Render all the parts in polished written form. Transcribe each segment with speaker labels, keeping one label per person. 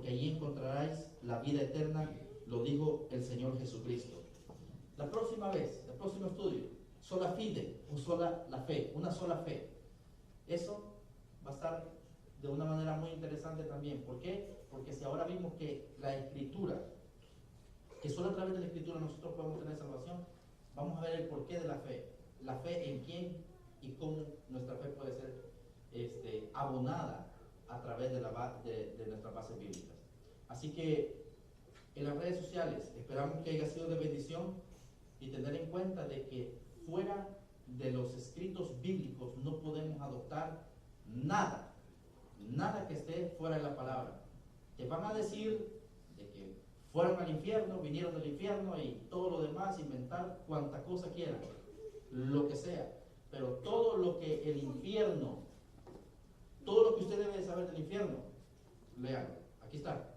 Speaker 1: porque allí encontraréis la vida eterna, lo dijo el Señor Jesucristo. La próxima vez, el próximo estudio, sola fide o sola la fe, una sola fe. Eso va a estar de una manera muy interesante también. ¿Por qué? Porque si ahora vimos que la Escritura, que solo a través de la Escritura nosotros podemos tener salvación, vamos a ver el porqué de la fe. La fe en quién y cómo nuestra fe puede ser abonada a través de nuestras bases bíblicas. Así que en las redes sociales esperamos que haya sido de bendición y tener en cuenta de que fuera de los escritos bíblicos no podemos adoptar nada que esté fuera de la palabra. Te van a decir de que fueron al infierno, vinieron del infierno y todo lo demás, inventar cuanta cosa quieran, lo que sea, pero todo lo que el infierno, todo lo que usted debe saber del infierno, léalo, aquí está.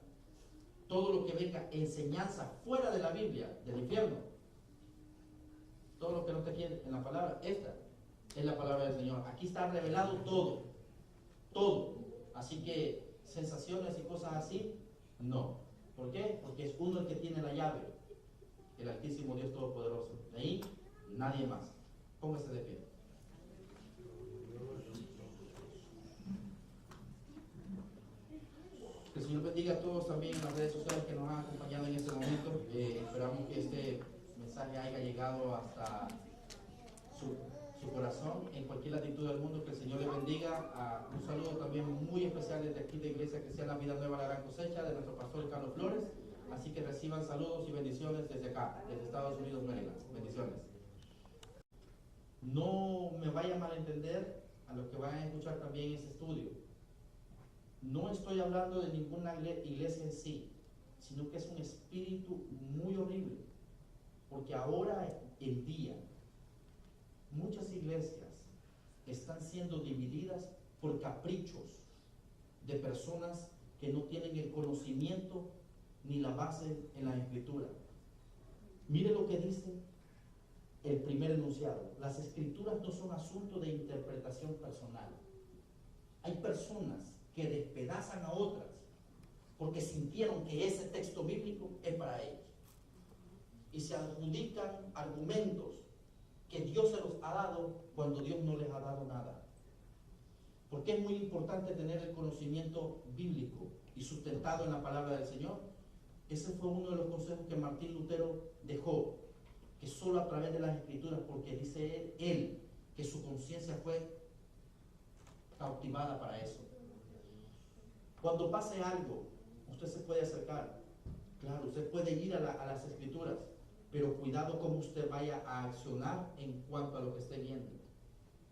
Speaker 1: Todo lo que venga enseñanza fuera de la Biblia, del infierno, todo lo que no esté aquí en la palabra, esta es la palabra del Señor. Aquí está revelado todo, todo. Así que sensaciones y cosas así, no. ¿Por qué? Porque es uno el que tiene la llave, el Altísimo Dios Todopoderoso. De ahí, nadie más. Póngase de pie. Que el Señor bendiga a todos también en las redes sociales que nos han acompañado en este momento. Esperamos que este mensaje haya llegado hasta su corazón en cualquier latitud del mundo. Que el Señor le bendiga. Un saludo también muy especial desde aquí de Iglesia Cristiana Vida Nueva La Gran Cosecha, de nuestro pastor Carlos Flores. Así que reciban saludos y bendiciones desde acá, desde Estados Unidos, Maryland. Bendiciones. No me vaya a malentender a los que van a escuchar también ese estudio. No estoy hablando de ninguna iglesia en sí, sino que es un espíritu muy horrible. Porque ahora en día, muchas iglesias están siendo divididas por caprichos de personas que no tienen el conocimiento ni la base en la Escritura. Mire lo que dice el primer enunciado. Las Escrituras no son asunto de interpretación personal. Hay personas que despedazan a otras porque sintieron que ese texto bíblico es para ellos. Y se adjudican argumentos que Dios se los ha dado cuando Dios no les ha dado nada. Porque es muy importante tener el conocimiento bíblico y sustentado en la palabra del Señor. Ese fue uno de los consejos que Martín Lutero dejó, que solo a través de las Escrituras, porque dice él que su conciencia fue cautivada para eso. Cuando pase algo, usted se puede acercar. Claro, usted puede ir a las Escrituras, pero cuidado cómo usted vaya a accionar en cuanto a lo que esté viendo.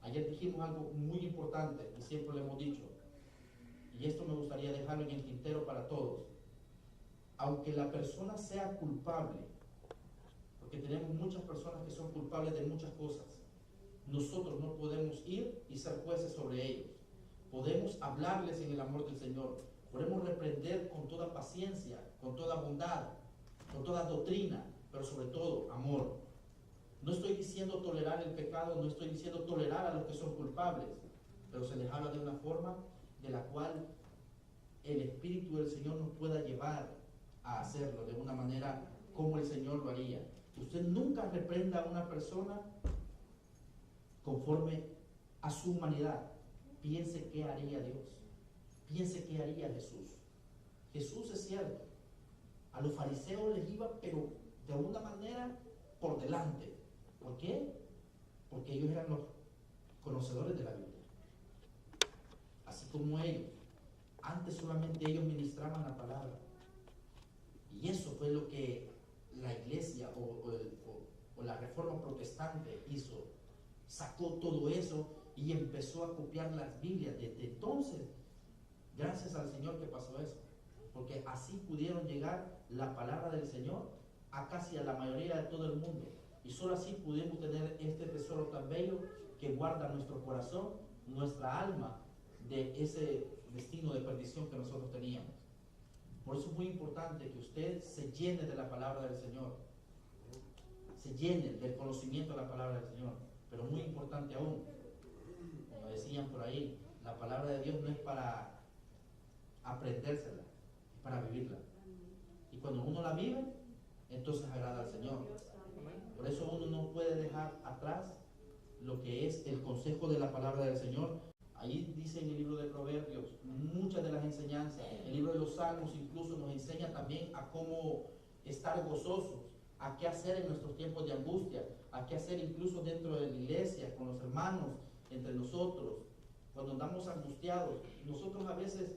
Speaker 1: Ayer dijimos algo muy importante y siempre lo hemos dicho, y esto me gustaría dejarlo en el tintero para todos. Aunque la persona sea culpable, porque tenemos muchas personas que son culpables de muchas cosas, nosotros no podemos ir y ser jueces sobre ellos. Podemos hablarles en el amor del Señor, podemos reprender con toda paciencia, con toda bondad, con toda doctrina, pero sobre todo amor. No estoy diciendo tolerar el pecado, no estoy diciendo tolerar a los que son culpables, pero se les habla de una forma de la cual el Espíritu del Señor nos pueda llevar a hacerlo de una manera como el Señor lo haría. Usted nunca reprenda a una persona conforme a su humanidad. Piense qué haría Dios, piense qué haría Jesús. Jesús, es cierto, a los fariseos les iba, pero de alguna manera por delante. ¿Por qué? Porque ellos eran los conocedores de la Biblia. Así como ellos, antes solamente ellos ministraban la palabra. Y eso fue lo que la iglesia o la reforma protestante hizo. Sacó todo eso y empezó a copiar las Biblias. Desde entonces, gracias al Señor que pasó eso. Porque así pudieron llegar la palabra del Señor a casi a la mayoría de todo el mundo. Y solo así pudimos tener este tesoro tan bello que guarda nuestro corazón, nuestra alma, de ese destino de perdición que nosotros teníamos. Por eso es muy importante que usted se llene de la palabra del Señor, se llene del conocimiento de la palabra del Señor. Pero muy importante aún, como decían por ahí, la palabra de Dios no es para aprendérsela, es para vivirla. Y cuando uno la vive, entonces agrada al Señor. Por eso uno no puede dejar atrás lo que es el consejo de la palabra del Señor. Ahí dice en el libro de Proverbios muchas de las enseñanzas. El libro de los Salmos incluso nos enseña también a cómo estar gozosos, a qué hacer en nuestros tiempos de angustia, a qué hacer incluso dentro de la iglesia, con los hermanos, entre nosotros, cuando andamos angustiados. Nosotros a veces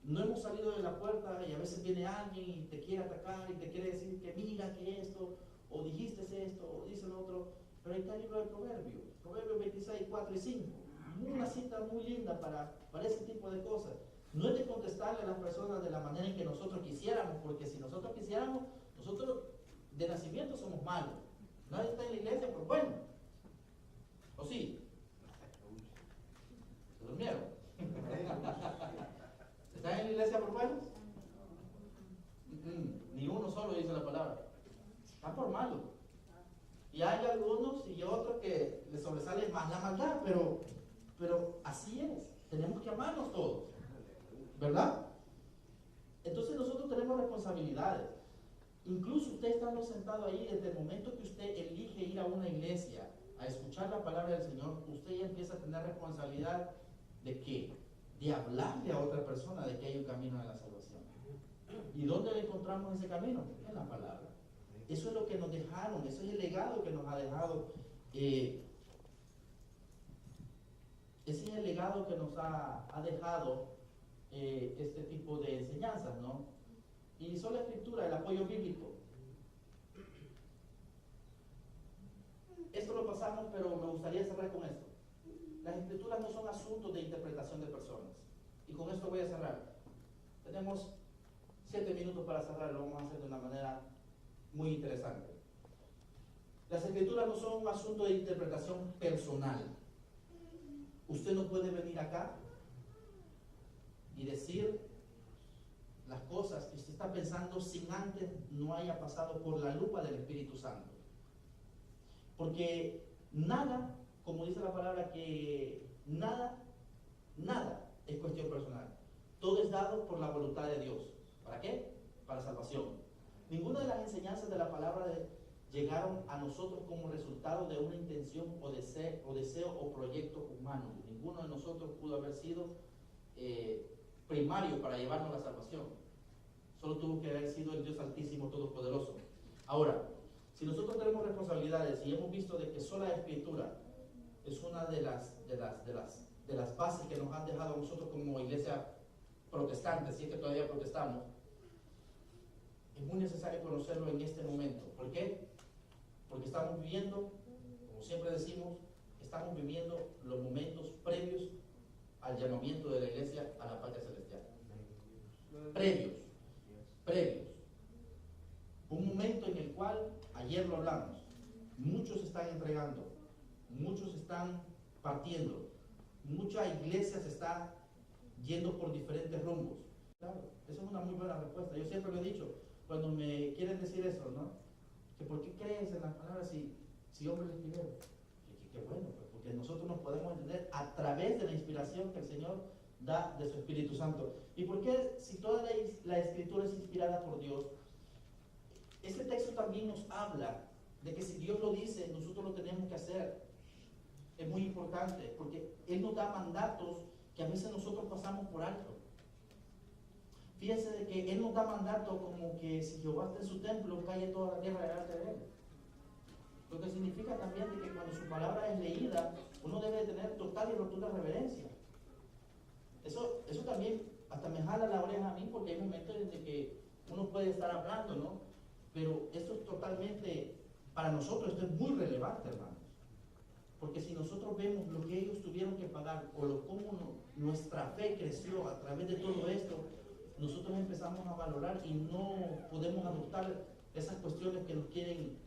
Speaker 1: no hemos salido de la puerta y a veces viene alguien y te quiere atacar y te quiere decir que mira que esto, o dijiste esto, o dice lo otro. Pero ahí está el libro de Proverbios, Proverbios 26, 4 y 5. Una cita muy linda para ese tipo de cosas. No es de contestarle a las personas de la manera en que nosotros quisiéramos, porque si nosotros quisiéramos, nosotros de nacimiento somos malos. Nadie está en la iglesia por bueno. ¿O sí? ¿Se durmieron? ¿Están en la iglesia por buenos? Ni uno solo dice la palabra. Están por malos. Y hay algunos y otros que les sobresale más la maldad, pero así es. Tenemos que amarnos todos, ¿verdad? Entonces nosotros tenemos responsabilidades. Incluso usted estando sentado ahí, desde el momento que usted elige ir a una iglesia a escuchar la palabra del Señor, usted ya empieza a tener responsabilidad de ¿qué? De hablarle a otra persona de que hay un camino de la salvación. ¿Y dónde le encontramos ese camino? En la palabra. Eso es lo que nos dejaron, eso es el legado que nos ha dejado. Ese es el legado que nos ha dejado este tipo de enseñanzas, ¿no? Y sola escritura, el apoyo bíblico. Esto lo pasamos, pero me gustaría cerrar con esto. Las escrituras no son asuntos de interpretación de personas. Y con esto voy a cerrar. Tenemos 7 minutos para cerrar, lo vamos a hacer de una manera muy interesante. Las escrituras no son un asunto de interpretación personal. Usted no puede venir acá y decir las cosas que usted está pensando sin antes no haya pasado por la lupa del Espíritu Santo. Porque nada, como dice la palabra, que nada es cuestión personal. Todo es dado por la voluntad de Dios. ¿Para qué? Para salvación. Ninguna de las enseñanzas de la palabra llegaron a nosotros como resultado de una intención o deseo o proyecto humano. Ninguno de nosotros pudo haber sido primario para llevarnos a la salvación. Solo tuvo que haber sido el Dios Altísimo Todopoderoso. Ahora, si nosotros tenemos responsabilidades y hemos visto de que sola escritura es una de las bases que nos han dejado a nosotros como iglesia protestante, si es que todavía protestamos, es muy necesario conocerlo en este momento. ¿Por qué? Porque estamos viviendo, como siempre decimos, estamos viviendo los momentos previos al llamamiento de la iglesia a la patria celestial. Previos. Un momento en el cual, ayer lo hablamos, muchos están entregando, muchos están partiendo, mucha iglesia se está yendo por diferentes rumbos. Claro, esa es una muy buena respuesta. Yo siempre lo he dicho, cuando me quieren decir eso, ¿no? Que ¿por qué crees en las palabras si hombres le escribieron? Que bueno, pues porque nosotros nos podemos entender a través de la inspiración que el Señor da de su Espíritu Santo. ¿Y por qué, si toda la Escritura es inspirada por Dios? Este texto también nos habla de que si Dios lo dice, nosotros lo tenemos que hacer. Es muy importante, porque Él nos da mandatos que a veces nosotros pasamos por alto. Fíjense de que Él nos da mandatos como que si Jehová está en su templo, calle toda la tierra delante de Él. Lo que significa también de que cuando su palabra es leída, uno debe tener total y rotunda reverencia. Eso también hasta me jala la oreja a mí, porque hay momentos en que uno puede estar hablando, ¿no? Pero esto es totalmente, para nosotros esto es muy relevante, hermanos. Porque si nosotros vemos lo que ellos tuvieron que pagar, o cómo nuestra fe creció a través de todo esto, nosotros empezamos a valorar y no podemos adoptar esas cuestiones que nos quieren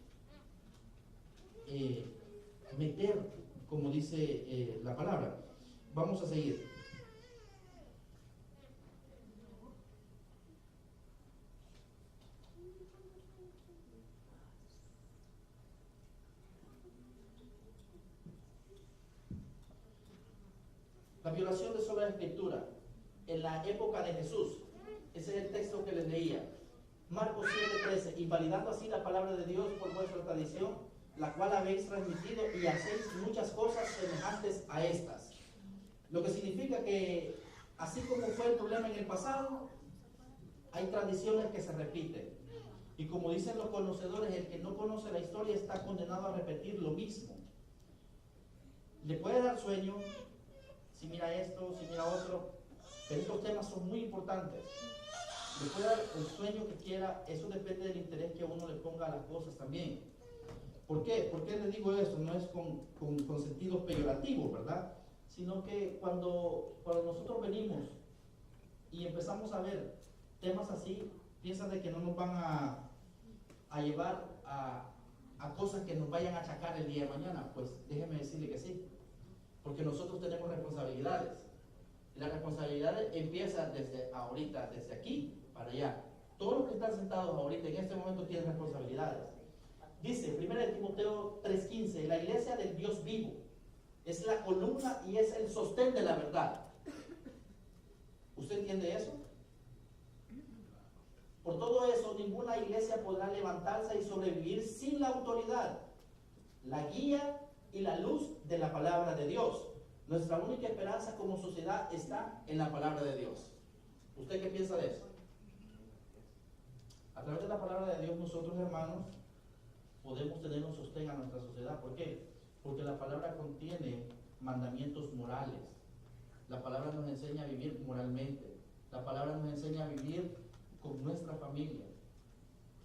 Speaker 1: meter, como dice la palabra. Vamos a seguir. La violación de sola escritura en la época de Jesús. Ese es el texto que les leí Marcos 7:13, invalidando así la palabra de Dios por vuestra tradición, la cual habéis transmitido y hacéis muchas cosas semejantes a estas. Lo que significa que, así como fue el problema en el pasado, hay tradiciones que se repiten. Y como dicen los conocedores, el que no conoce la historia está condenado a repetir lo mismo. Le puede dar sueño, si mira esto, si mira otro, pero estos temas son muy importantes. Le puede dar el sueño que quiera, eso depende del interés que uno le ponga a las cosas también. ¿Por qué? ¿Por qué les digo eso? No es con sentido peyorativo, ¿verdad? Sino que cuando nosotros venimos y empezamos a ver temas así, piensan de que no nos van a llevar a cosas que nos vayan a achacar el día de mañana. Pues déjeme decirle que sí, porque nosotros tenemos responsabilidades. Y las responsabilidades empiezan desde ahorita, desde aquí para allá. Todos los que están sentados ahorita en este momento tienen responsabilidades. Dice 1 Timoteo 3:15, la iglesia del Dios vivo es la columna y es el sostén de la verdad. ¿Usted entiende eso? Por todo eso, ninguna iglesia podrá levantarse y sobrevivir sin la autoridad, la guía y la luz de la palabra de Dios. Nuestra única esperanza como sociedad está en la palabra de Dios. ¿Usted qué piensa de eso? A través de la palabra de Dios, nosotros, hermanos, podemos tener un sostén a nuestra sociedad. ¿Por qué? Porque la palabra contiene mandamientos morales. La palabra nos enseña a vivir moralmente. La palabra nos enseña a vivir con nuestra familia.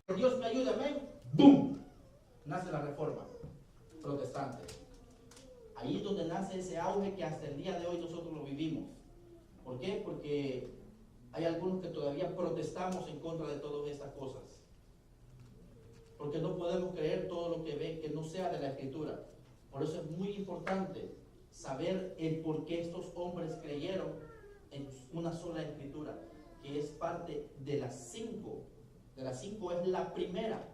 Speaker 1: Que Dios me ayude, amén. ¡Bum! Nace la Reforma protestante. Ahí es donde nace ese auge que hasta el día de hoy nosotros lo vivimos. ¿Por qué? Porque hay algunos que todavía protestamos en contra de todas estas cosas. Porque no podemos creer todo lo que ven que no sea de la Escritura. Por eso es muy importante saber el por qué estos hombres creyeron en una sola Escritura, que es parte de las 5. De las 5 es la primera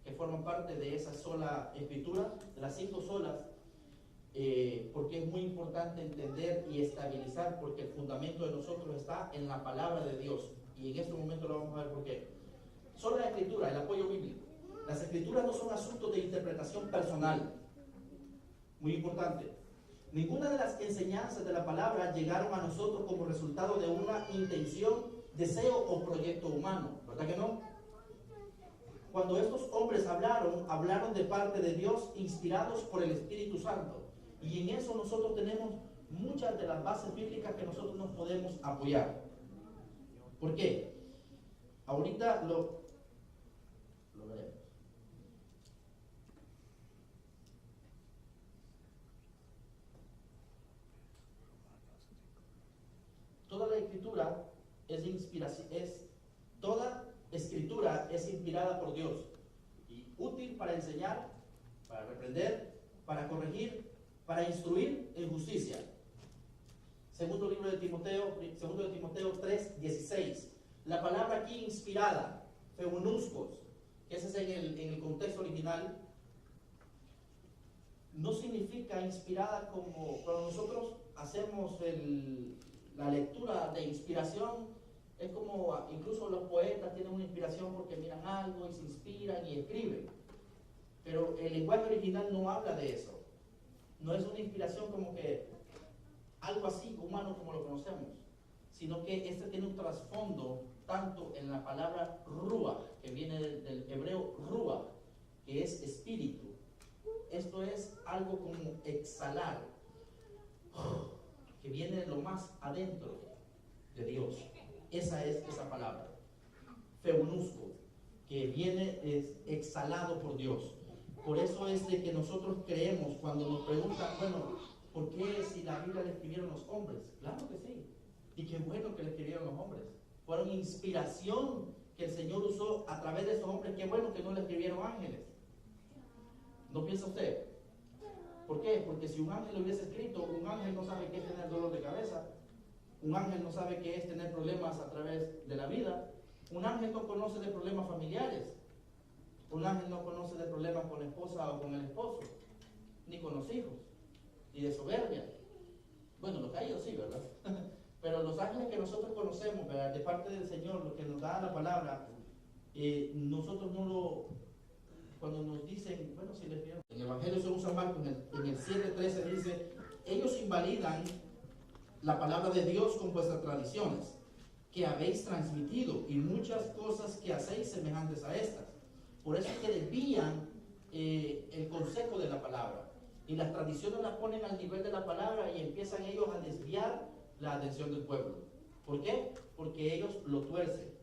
Speaker 1: que forma parte de esa sola Escritura, de las 5 solas, porque es muy importante entender y estabilizar, porque el fundamento de nosotros está en la palabra de Dios. Y en este momento lo vamos a ver por qué. Sola Escritura, el apoyo bíblico. Las Escrituras no son asuntos de interpretación personal. Muy importante. Ninguna de las enseñanzas de la palabra llegaron a nosotros como resultado de una intención, deseo o proyecto humano. ¿Verdad que no? Cuando estos hombres hablaron de parte de Dios, inspirados por el Espíritu Santo. Y en eso nosotros tenemos muchas de las bases bíblicas que nosotros nos podemos apoyar. ¿Por qué? Ahorita lo veremos. Toda la escritura es de inspiración, toda escritura es inspirada por Dios y útil para enseñar, para reprender, para corregir, para instruir en justicia. Segundo libro de Timoteo 3:16. La palabra aquí inspirada, feunuskos, que ese es en el contexto original, no significa inspirada como cuando nosotros hacemos la lectura de inspiración. Es como, incluso los poetas tienen una inspiración porque miran algo y se inspiran y escriben. Pero el lenguaje original no habla de eso. No es una inspiración como que algo así humano como lo conocemos, sino que este tiene un trasfondo tanto en la palabra ruach, que viene del hebreo ruach, que es espíritu. Esto es algo como exhalar, que viene de lo más adentro de Dios. Esa es esa palabra, feunusko, que viene exhalado por Dios. Por eso es de que nosotros creemos cuando nos preguntan, bueno, ¿por qué si la Biblia la escribieron los hombres? Claro que sí. Y qué bueno que la escribieron los hombres. Fueron inspiración que el Señor usó a través de esos hombres. Qué bueno que no la escribieron ángeles. ¿No piensa usted? ¿Por qué? Porque si un ángel lo hubiese escrito, un ángel no sabe qué es tener dolor de cabeza. Un ángel no sabe qué es tener problemas a través de la vida. Un ángel no conoce de problemas familiares. Un ángel no conoce de problemas con la esposa o con el esposo, ni con los hijos, ni de soberbia. Bueno, los caídos sí, ¿verdad? Pero los ángeles que nosotros conocemos, ¿verdad?, de parte del Señor, lo que nos da la palabra, nosotros no lo, cuando nos dicen, bueno, si les pido, en el Evangelio según San Marcos, en el 7:13 dice, ellos invalidan la palabra de Dios con vuestras tradiciones que habéis transmitido y muchas cosas que hacéis semejantes a estas. Por eso es que desvían el consejo de la palabra y las tradiciones las ponen al nivel de la palabra y empiezan ellos a desviar la atención del pueblo. ¿Por qué? Porque ellos lo tuercen.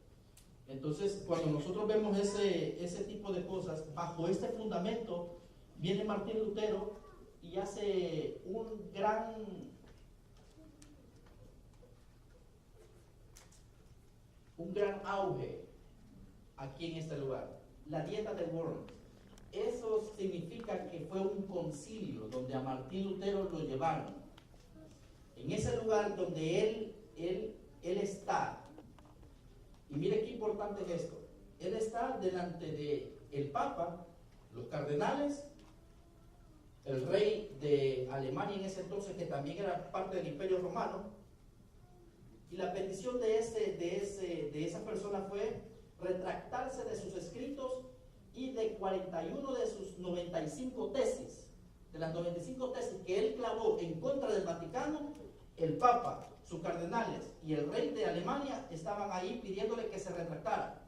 Speaker 1: Entonces, cuando nosotros vemos ese tipo de cosas, bajo este fundamento, viene Martín Lutero y hace un gran auge aquí en este lugar. La dieta de Worms. Eso significa que fue un concilio donde a Martín Lutero lo llevaron. En ese lugar donde él está. Y mire qué importante es esto. Él está delante del Papa, los cardenales, el rey de Alemania en ese entonces, que también era parte del Imperio Romano. Y la petición de esa persona fue retractarse de sus escritos y de 41 de sus 95 tesis. De las 95 tesis que él clavó en contra del Vaticano, el Papa, sus cardenales y el rey de Alemania estaban ahí pidiéndole que se retractara.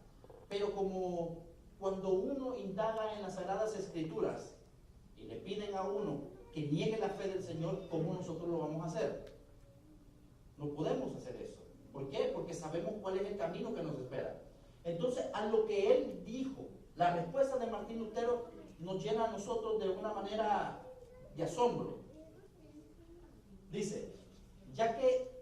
Speaker 1: Pero como cuando uno indaga en las Sagradas Escrituras y le piden a uno que niegue la fe del Señor, ¿cómo nosotros lo vamos a hacer? No podemos hacer eso. ¿Por qué? Porque sabemos cuál es el camino que nos espera. Entonces, a lo que él dijo, la respuesta de Martín Lutero nos llena a nosotros de una manera de asombro. Dice, ya que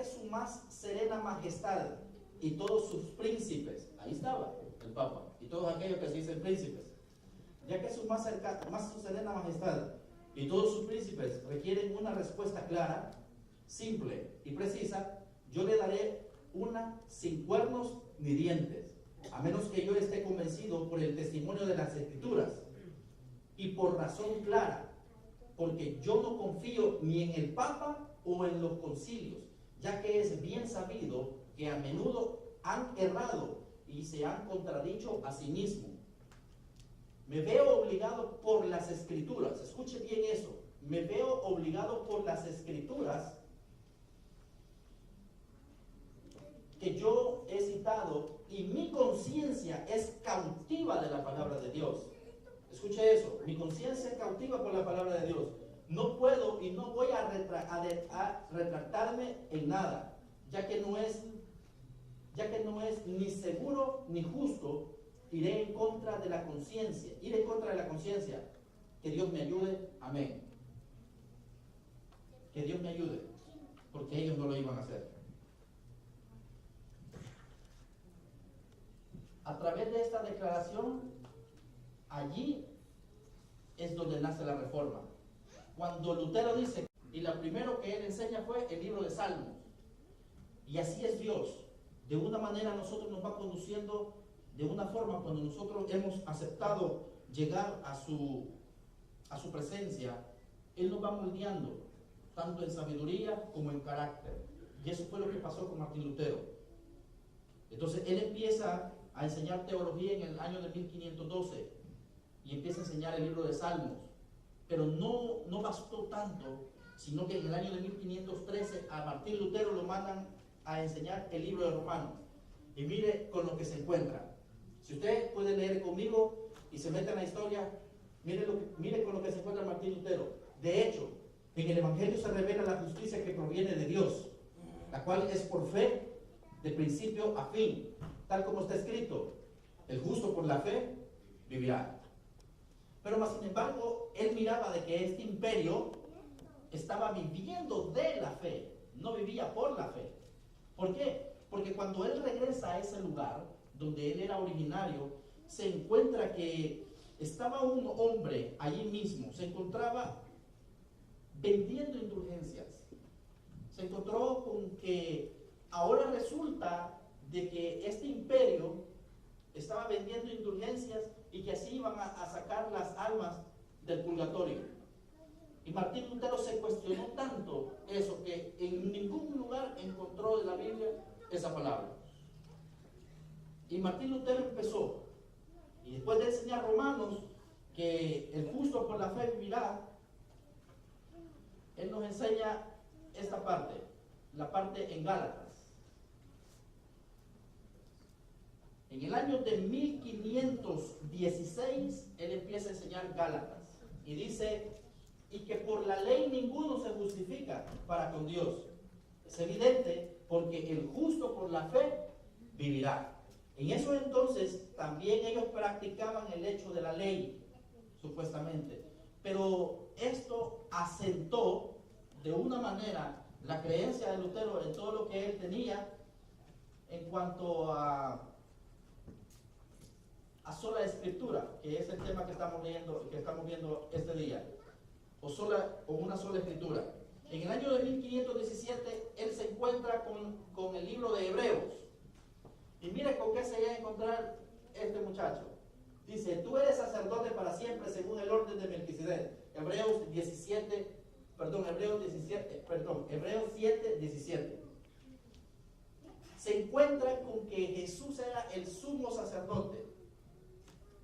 Speaker 1: su más serena majestad y todos sus príncipes, ahí estaba el Papa, y todos aquellos que se dicen príncipes, ya que su más serena majestad y todos sus príncipes requieren una respuesta clara, simple y precisa, yo le daré una sin cuernos ni dientes, a menos que yo esté convencido por el testimonio de las Escrituras y por razón clara, porque yo no confío ni en el Papa o en los concilios, ya que es bien sabido que a menudo han errado y se han contradicho a sí mismos. Me veo obligado por las Escrituras, escuche bien eso, me veo obligado por las Escrituras que yo he citado, y mi conciencia es cautiva de la palabra de Dios. Escuche eso, mi conciencia es cautiva por la palabra de Dios. No puedo y no voy a retractarme en nada, ya que no es ni seguro ni justo. Iré en contra de la conciencia. Que Dios me ayude, amén. Que Dios me ayude, porque ellos no lo iban a hacer. A través de esta declaración, allí es donde nace la reforma. Cuando Lutero dice, y lo primero que él enseña fue el libro de Salmos. Y así es Dios. De una manera a nosotros nos va conduciendo, de una forma, cuando nosotros hemos aceptado llegar a su presencia, Él nos va moldeando, tanto en sabiduría como en carácter. Y eso fue lo que pasó con Martín Lutero. Entonces él empieza a enseñar teología en el año de 1512 y empieza a enseñar el libro de Salmos. Pero no bastó tanto, sino que en el año de 1513 a Martín Lutero lo mandan a enseñar el libro de Romanos. Y mire con lo que se encuentra. Si usted puede leer conmigo y se mete en la historia, mire con lo que se encuentra Martín Lutero. De hecho, en el Evangelio se revela la justicia que proviene de Dios, la cual es por fe de principio a fin, tal como está escrito: el justo por la fe vivirá. Pero más sin embargo, él miraba de que este imperio estaba viviendo de la fe, no vivía por la fe. ¿Por qué? Porque cuando él regresa a ese lugar donde él era originario, se encuentra que estaba un hombre allí mismo, se encontraba vendiendo indulgencias. Se encontró con que ahora resulta de que este imperio estaba vendiendo indulgencias y que así iban a sacar las almas del purgatorio. Y Martín Lutero se cuestionó tanto eso que en ningún lugar encontró de la Biblia esa palabra. Y Martín Lutero empezó, y después de enseñar Romanos, que el justo por la fe vivirá, él nos enseña esta parte, la parte en Gálatas. En el año de 1516, él empieza a enseñar Gálatas. Y dice, y que por la ley ninguno se justifica para con Dios. Es evidente, porque el justo por la fe vivirá. En eso entonces también ellos practicaban el hecho de la ley, supuestamente. Pero esto asentó de una manera la creencia de Lutero en todo lo que él tenía en cuanto a sola escritura, que es el tema que estamos viendo este día, o una sola escritura. En el año de 1517 él se encuentra con el libro de Hebreos, y mire con qué se llega a encontrar este muchacho. Dice, tú eres sacerdote para siempre según el orden de Melquisedec. Hebreos 7, 17. Se encuentra con que Jesús era el sumo sacerdote.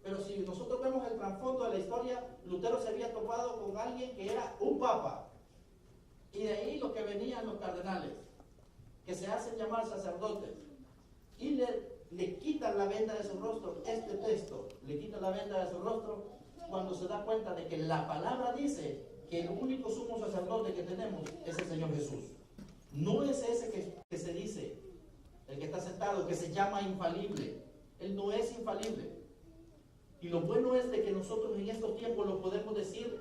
Speaker 1: Pero si nosotros vemos el trasfondo de la historia, Lutero se había topado con alguien que era un papa. Y de ahí lo que venían los cardenales, que se hacen llamar sacerdotes. Y le quitan la venda de su rostro, este texto, le quitan la venda de su rostro cuando se da cuenta de que la palabra dice que el único sumo sacerdote que tenemos es el Señor Jesús. No es ese que se dice, el que está sentado, que se llama infalible. Él no es infalible. Y lo bueno es de que nosotros en estos tiempos lo podemos decir,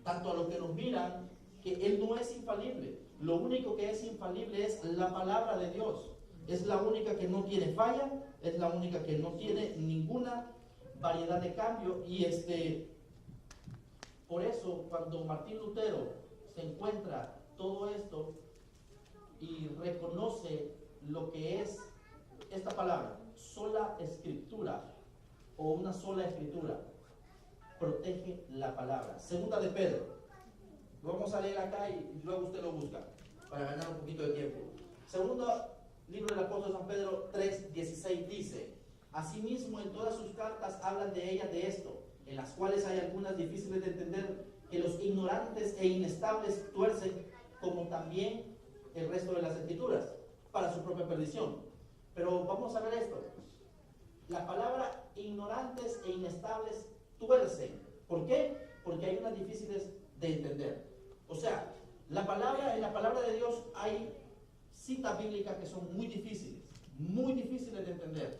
Speaker 1: tanto a los que nos miran, que Él no es infalible. Lo único que es infalible es la palabra de Dios. Es la única que no tiene falla, es la única que no tiene ninguna variedad de cambio. Y por eso, cuando Martín Lutero se encuentra todo esto y reconoce lo que es esta palabra, sola escritura o una sola escritura, protege la palabra. Segunda de Pedro, lo vamos a leer acá y luego usted lo busca para ganar un poquito de tiempo. Segundo libro del apóstol San Pedro 3:16 dice, asimismo en todas sus cartas hablan de ella de esto, en las cuales hay algunas difíciles de entender, que los ignorantes e inestables tuercen, como también el resto de las escrituras, para su propia perdición. Pero vamos a ver esto. La palabra ignorantes e inestables tuercen. ¿Por qué? Porque hay unas difíciles de entender. O sea, en la palabra de Dios hay citas bíblicas que son muy difíciles de entender.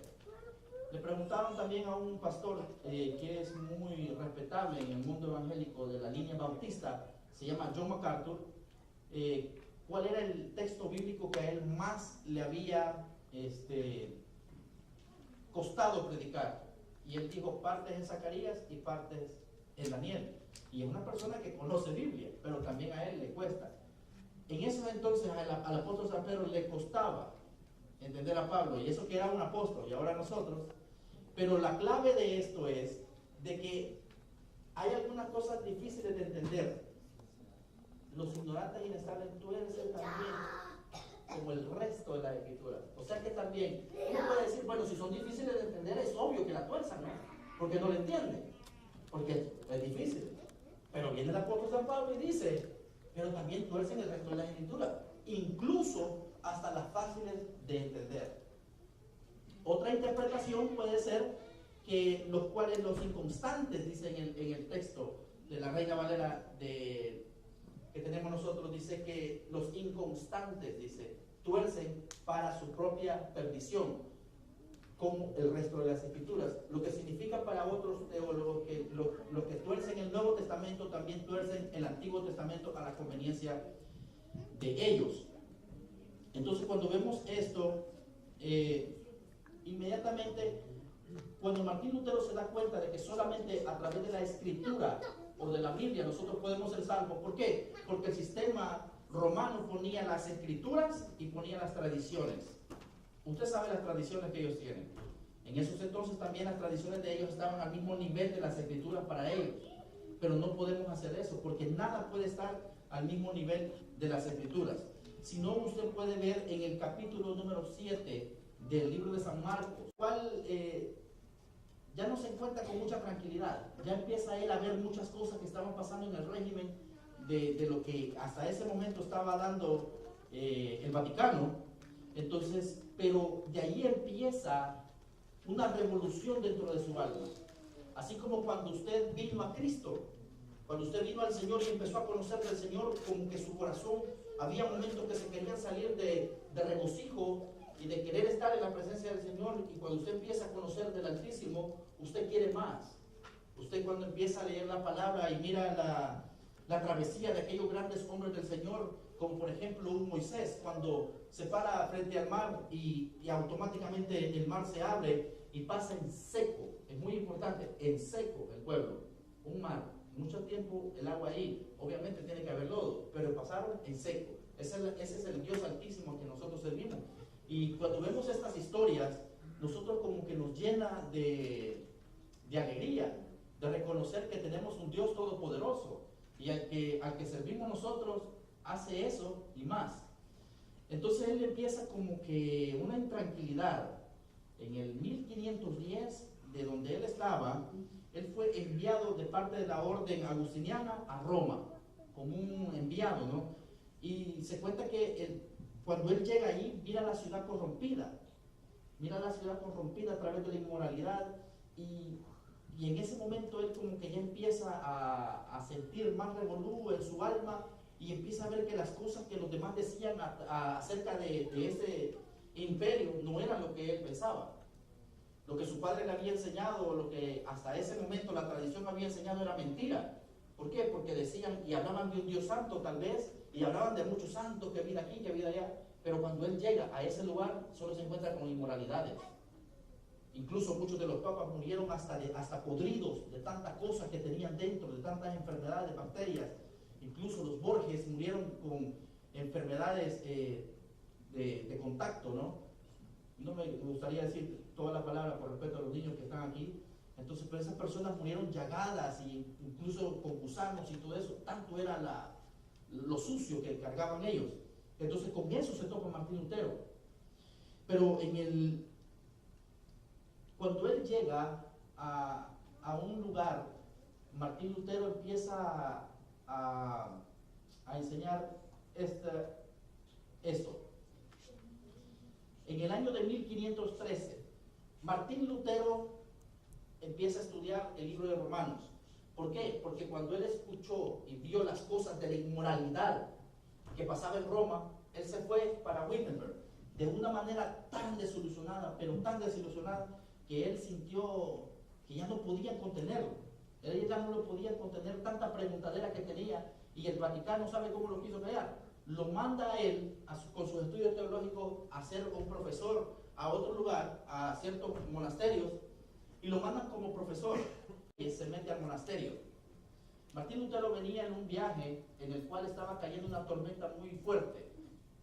Speaker 1: Le preguntaron también a un pastor que es muy respetable en el mundo evangélico de la línea bautista, se llama John MacArthur, cuál era el texto bíblico que a él más le había costado predicar. Y él dijo partes en Zacarías y partes en Daniel. Y es una persona que conoce Biblia, pero también a él le cuesta. En esos entonces al apóstol San Pedro le costaba entender a Pablo, y eso que era un apóstol, y ahora nosotros. Pero la clave de esto es de que hay algunas cosas difíciles de entender. Los ignorantes y inestables tuercen también como el resto de las escrituras. O sea que también uno puede decir, bueno, si son difíciles de entender, es obvio que la tuerzan, ¿no? Porque no la entienden, porque es difícil. Pero viene el apóstol San Pablo y dice, pero también tuercen el resto de las escrituras, incluso hasta las fáciles de entender. Otra interpretación puede ser que los inconstantes, dice en el texto de la Reina Valera que tenemos nosotros, dice que los inconstantes, dice, tuercen para su propia perdición, como el resto de las escrituras. Lo que significa para otros teólogos que los que tuercen el Nuevo Testamento también tuercen el Antiguo Testamento a la conveniencia de ellos. Entonces, cuando vemos esto, inmediatamente, cuando Martín Lutero se da cuenta de que solamente a través de la escritura o de la Biblia nosotros podemos ser salvos. ¿Por qué? Porque el sistema romano ponía las escrituras y ponía las tradiciones. Usted sabe las tradiciones que ellos tienen. En esos entonces también las tradiciones de ellos estaban al mismo nivel de las escrituras para ellos. Pero no podemos hacer eso, porque nada puede estar al mismo nivel de las escrituras. Si no, usted puede ver en el capítulo número 7 del libro de San Marcos, cual ya no se encuentra con mucha tranquilidad. Ya empieza él a ver muchas cosas que estaban pasando en el régimen de lo que hasta ese momento estaba dando el Vaticano. Entonces, pero de ahí empieza una revolución dentro de su alma. Así como cuando usted vino a Cristo, cuando usted vino al Señor y empezó a conocer del Señor, como que su corazón, había momentos que se querían salir de regocijo y de querer estar en la presencia del Señor, y cuando usted empieza a conocer del Altísimo, usted quiere más. Usted cuando empieza a leer la palabra y mira la travesía de aquellos grandes hombres del Señor, como por ejemplo un Moisés, cuando se para frente al mar y automáticamente el mar se abre y pasa en seco. Es muy importante, en seco el pueblo, un mar, mucho tiempo el agua ahí, obviamente tiene que haber lodo, pero pasaron en seco. Ese es el Dios Altísimo que nosotros servimos. Y cuando vemos estas historias, nosotros como que nos llena de alegría, de reconocer que tenemos un Dios todopoderoso, y al que servimos nosotros hace eso y más. Entonces él empieza como que una intranquilidad. En el 1510, de donde él estaba, él fue enviado de parte de la orden agustiniana a Roma, como un enviado, ¿no? Y se cuenta que cuando él llega ahí, mira la ciudad corrompida a través de la inmoralidad, y en ese momento él como que ya empieza a sentir más revolú en su alma, y empieza a ver que las cosas que los demás decían acerca de ese imperio no era lo que él pensaba. Lo que su padre le había enseñado, lo que hasta ese momento la tradición había enseñado, era mentira. ¿Por qué? Porque decían y hablaban de un Dios santo tal vez, y hablaban de muchos santos, que vida aquí, que vida allá, pero cuando él llega a ese lugar solo se encuentra con inmoralidades. Incluso muchos de los papas murieron hasta podridos de tantas cosas que tenían dentro, de tantas enfermedades, bacterias. Incluso los Borges murieron con enfermedades de contacto, ¿no? No me gustaría decir toda la palabra por respeto a los niños que están aquí. Entonces, pero esas personas murieron llagadas, y incluso con gusanos y todo eso. Tanto era lo sucio que cargaban ellos. Entonces, con eso se topa Martín Lutero. Pero cuando él llega a un lugar, Martín Lutero empieza a enseñar esto. En el año de 1513, Martín Lutero empieza a estudiar el libro de Romanos. ¿Por qué? Porque cuando él escuchó y vio las cosas de la inmoralidad que pasaba en Roma, él se fue para Wittenberg de una manera tan desilusionada, pero tan desilusionada, que él sintió que ya no podía contenerlo. Él ya no lo podía contener, tanta preguntadera que tenía, y el Vaticano, ¿sabe cómo lo quiso crear? Lo manda a él, con sus estudios teológicos, a ser un profesor a otro lugar, a ciertos monasterios, y lo mandan como profesor, y se mete al monasterio. Martín Lutero venía en un viaje en el cual estaba cayendo una tormenta muy fuerte.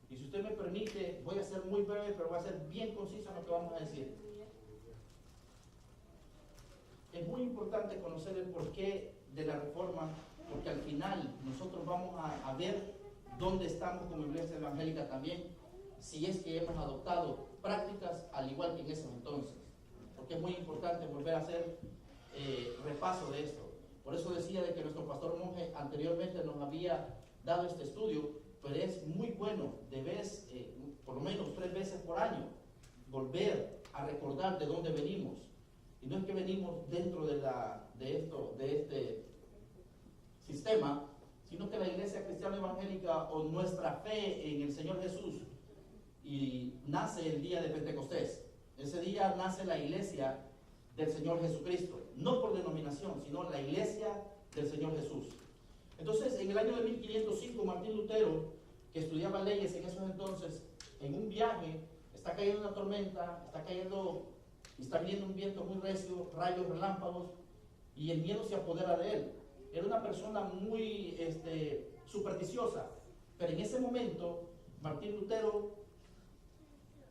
Speaker 1: Y si usted me permite, voy a ser muy breve, pero voy a ser bien conciso en lo que vamos a decir. Es muy importante conocer el porqué de la reforma, porque al final nosotros vamos a ver dónde estamos como iglesia evangélica también, si es que hemos adoptado prácticas al igual que en ese entonces. Porque es muy importante volver a hacer repaso de esto. Por eso decía de que nuestro pastor monje anteriormente nos había dado este estudio, pero es muy bueno de vez, por lo menos 3 veces por año, volver a recordar de dónde venimos. Y no es que venimos dentro de este sistema, sino que la iglesia cristiana evangélica, o nuestra fe en el Señor Jesús, y nace el día de Pentecostés. Ese día nace la iglesia del Señor Jesucristo, no por denominación, sino la iglesia del Señor Jesús. Entonces, en el año de 1505, Martín Lutero, que estudiaba leyes en esos entonces, en un viaje, está cayendo una tormenta, está viniendo un viento muy recio, rayos, relámpagos, y el miedo se apodera de él. Era una persona muy supersticiosa, pero en ese momento Martín Lutero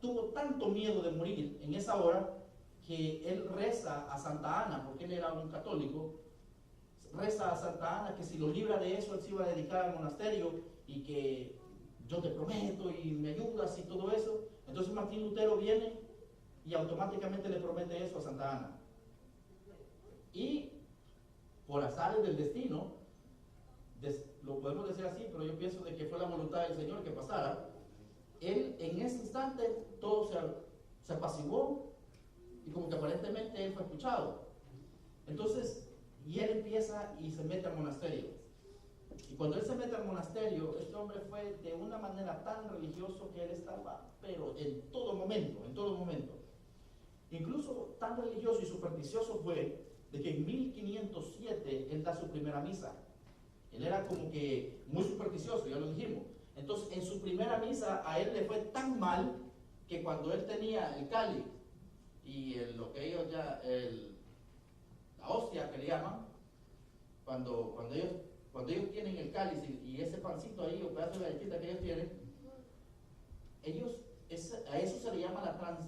Speaker 1: tuvo tanto miedo de morir en esa hora, que él reza a Santa Ana, porque él era un católico, reza a Santa Ana que si lo libra de eso, él se iba a dedicar al monasterio, y que yo te prometo y me ayudas y todo eso. Entonces Martín Lutero viene y automáticamente le promete eso a Santa Ana. Y por azares del destino, lo podemos decir así, pero yo pienso de que fue la voluntad del Señor que pasara, él en ese instante todo se apaciguó y como que aparentemente él fue escuchado. Entonces, y él empieza y se mete al monasterio. Y cuando él se mete al monasterio, este hombre fue de una manera tan religioso que él estaba, pero en todo momento, en todo momento. Incluso tan religioso y supersticioso fue de que en 1507 él da su primera misa. Él era como que muy supersticioso, ya lo dijimos. Entonces, en su primera misa a él le fue tan mal que cuando él tenía el cáliz y lo que ellos ya, la hostia que le llaman, cuando ellos tienen el cáliz y ese pancito ahí o pedazo de galletita que ellos tienen, a eso se le llama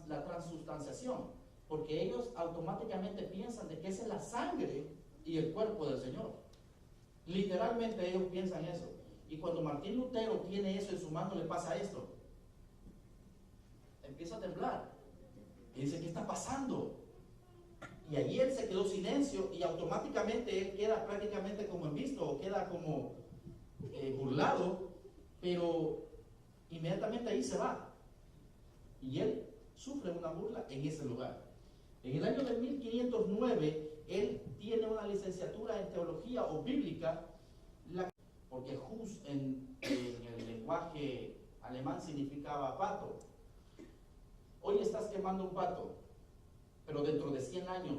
Speaker 1: la transustanciación, porque ellos automáticamente piensan de que esa es la sangre y el cuerpo del Señor. Literalmente ellos piensan eso. Y cuando Martín Lutero tiene eso en su mano, le pasa esto. Empieza a temblar. Y dice, ¿qué está pasando? Y allí él se quedó silencio y automáticamente él queda prácticamente como en visto, o queda como burlado, pero inmediatamente ahí se va. Y él sufre una burla en ese lugar. En el año de 1509, él tiene una licenciatura en teología o bíblica, porque Hus en el lenguaje alemán significaba pato. Hoy estás quemando un pato, pero dentro de 100 años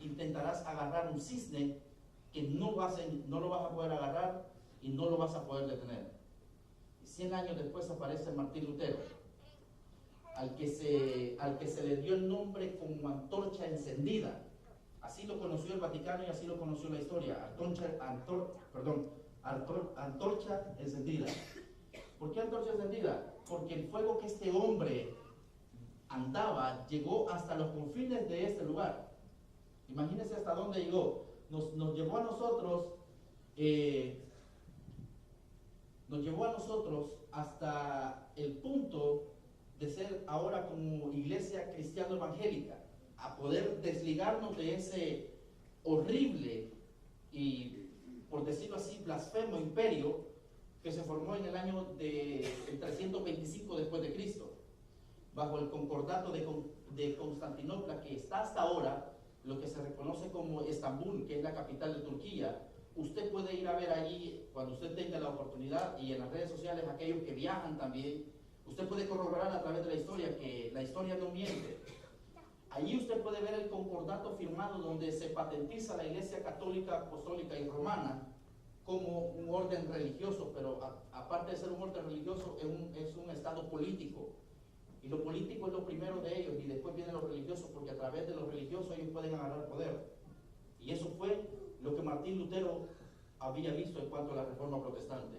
Speaker 1: intentarás agarrar un cisne que no lo vas a poder agarrar y no lo vas a poder detener. Y 100 años después aparece Martín Lutero, al que se le dio el nombre como antorcha encendida. Así lo conoció el Vaticano y así lo conoció la historia. Antorcha encendida. ¿Por qué antorcha encendida? Porque el fuego que este hombre andaba llegó hasta los confines de este lugar. Imagínense hasta dónde llegó. Nos llevó a nosotros hasta el punto de ser ahora como iglesia cristiana evangélica, a poder desligarnos de ese horrible y, por decirlo así, blasfemo imperio que se formó en el año del 325 después de Cristo, bajo el concordato de Constantinopla, que está hasta ahora, lo que se reconoce como Estambul, que es la capital de Turquía. Usted puede ir a ver allí cuando usted tenga la oportunidad, y en las redes sociales aquellos que viajan también, usted puede corroborar a través de la historia que la historia no miente. Allí usted puede ver el concordato firmado donde se patentiza la Iglesia Católica, Apostólica y Romana como un orden religioso, pero aparte de ser un orden religioso, es un estado político. Y lo político es lo primero de ellos, y después viene lo religioso, porque a través de lo religioso ellos pueden agarrar poder. Y eso fue lo que Martín Lutero había visto en cuanto a la Reforma Protestante.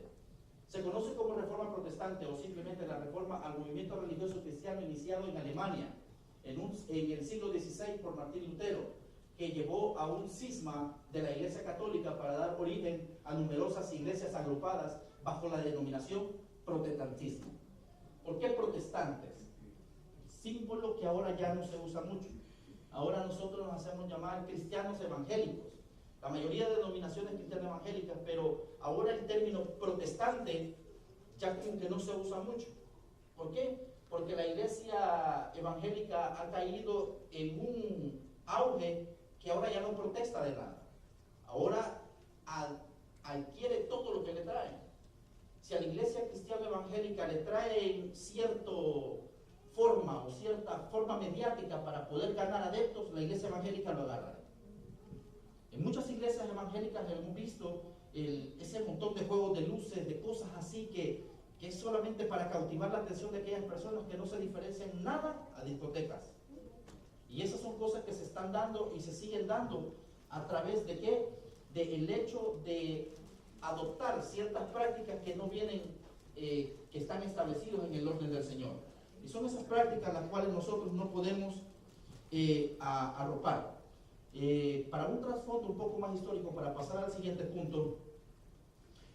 Speaker 1: Se conoce como Reforma Protestante o simplemente la reforma al movimiento religioso cristiano iniciado en Alemania en el siglo XVI por Martín Lutero, que llevó a un cisma de la Iglesia Católica para dar origen a numerosas iglesias agrupadas bajo la denominación protestantismo. ¿Por qué protestantes? Símbolo que ahora ya no se usa mucho. Ahora nosotros nos hacemos llamar cristianos evangélicos. La mayoría de denominaciones cristianas evangélicas, pero ahora el término protestante ya como que no se usa mucho. ¿Por qué? Porque la iglesia evangélica ha caído en un auge que ahora ya no protesta de nada. Ahora adquiere todo lo que le traen. Si a la iglesia cristiana evangélica le traen cierta forma mediática para poder ganar adeptos, la iglesia evangélica lo agarra. En muchas iglesias evangélicas hemos visto ese montón de juegos de luces, de cosas así que es solamente para cautivar la atención de aquellas personas que no se diferencian nada a discotecas. Y esas son cosas que se están dando y se siguen dando a través de ¿qué? Del hecho de adoptar ciertas prácticas que no vienen, que están establecidos en el orden del Señor. Y son esas prácticas las cuales nosotros no podemos arropar. Para un trasfondo un poco más histórico, para pasar al siguiente punto,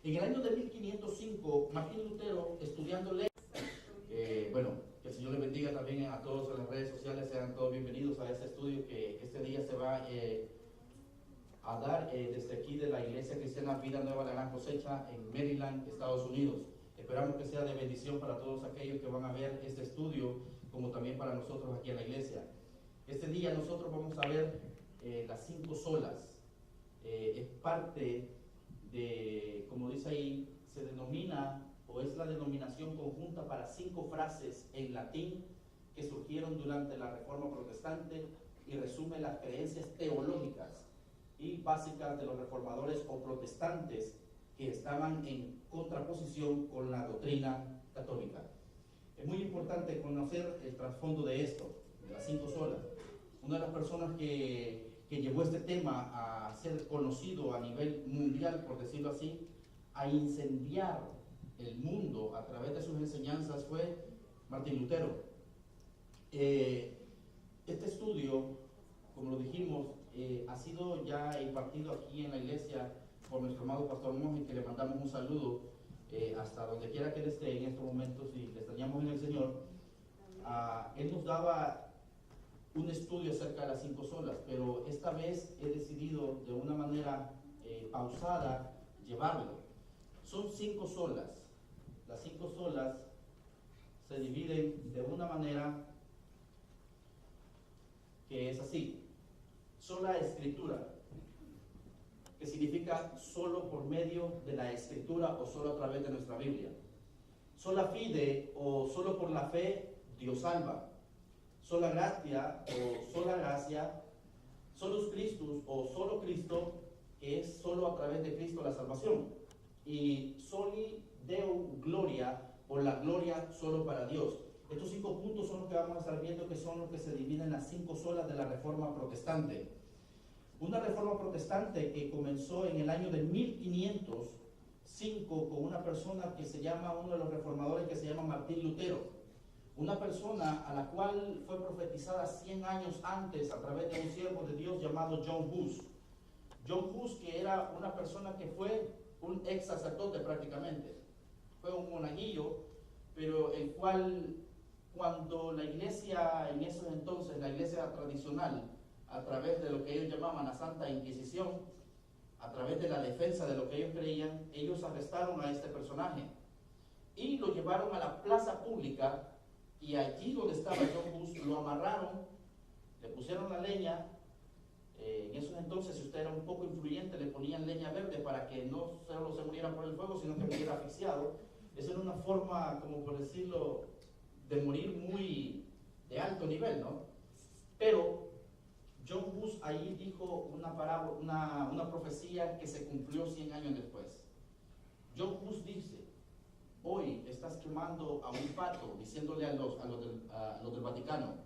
Speaker 1: en el año de 1505, Martín Lutero, estudiando leyes, Que el Señor les bendiga también a todos en las redes sociales. Sean todos bienvenidos a este estudio que este día se va a dar desde aquí de la Iglesia Cristiana Vida Nueva La Gran Cosecha en Maryland, Estados Unidos. Esperamos que sea de bendición para todos aquellos que van a ver este estudio, como también para nosotros aquí en la iglesia. Este día nosotros vamos a ver las 5 solas. Es parte de, como dice ahí, se denomina o es la denominación conjunta para 5 frases en latín que surgieron durante la Reforma Protestante y resume las creencias teológicas y básicas de los reformadores o protestantes que estaban en contraposición con la doctrina católica. Es muy importante conocer el trasfondo de esto, de las 5 solas. Una de las personas que llevó este tema a ser conocido a nivel mundial, por decirlo así, a incendiar el mundo a través de sus enseñanzas fue Martín Lutero. Este estudio, como lo dijimos, ha sido ya impartido aquí en la iglesia por nuestro amado Pastor Monge, que le mandamos un saludo hasta donde quiera que él esté en estos momentos y le extrañamos en el Señor. Él nos daba un estudio acerca de las 5 solas, pero esta vez he decidido de una manera pausada llevarlo. Son 5 solas. Las 5 solas se dividen de una manera que es así. Sola escritura, que significa solo por medio de la escritura o solo a través de nuestra Biblia. Sola fide o solo por la fe Dios salva. Sola gratia o sola gracia, solus Christus o solo Cristo, que es solo a través de Cristo la salvación. Y soli Deo gloria, o la gloria solo para Dios. Estos 5 puntos son los que vamos a estar viendo, que son los que se dividen en las 5 solas de la Reforma Protestante. Una Reforma Protestante que comenzó en el año de 1505 con una persona que se llama, uno de los reformadores que se llama Martín Lutero. Una persona a la cual fue profetizada 100 años antes a través de un siervo de Dios llamado John Hus. John Hus, que era una persona que fue un ex sacerdote prácticamente. Fue un monaguillo, pero el cual, cuando la iglesia, en esos entonces, la iglesia tradicional, a través de lo que ellos llamaban la Santa Inquisición, a través de la defensa de lo que ellos creían, ellos arrestaron a este personaje y lo llevaron a la plaza pública. Y allí donde estaba John Hus, lo amarraron, le pusieron la leña. En esos entonces, si usted era un poco influyente, le ponían leña verde para que no solo se muriera por el fuego, sino que muriera asfixiado. Esa era una forma, como por decirlo, de morir muy de alto nivel, ¿no? Pero John Hus ahí dijo una profecía que se cumplió 100 años después. John Hus dice: hoy estás quemando a un pato, diciéndole a los del Vaticano,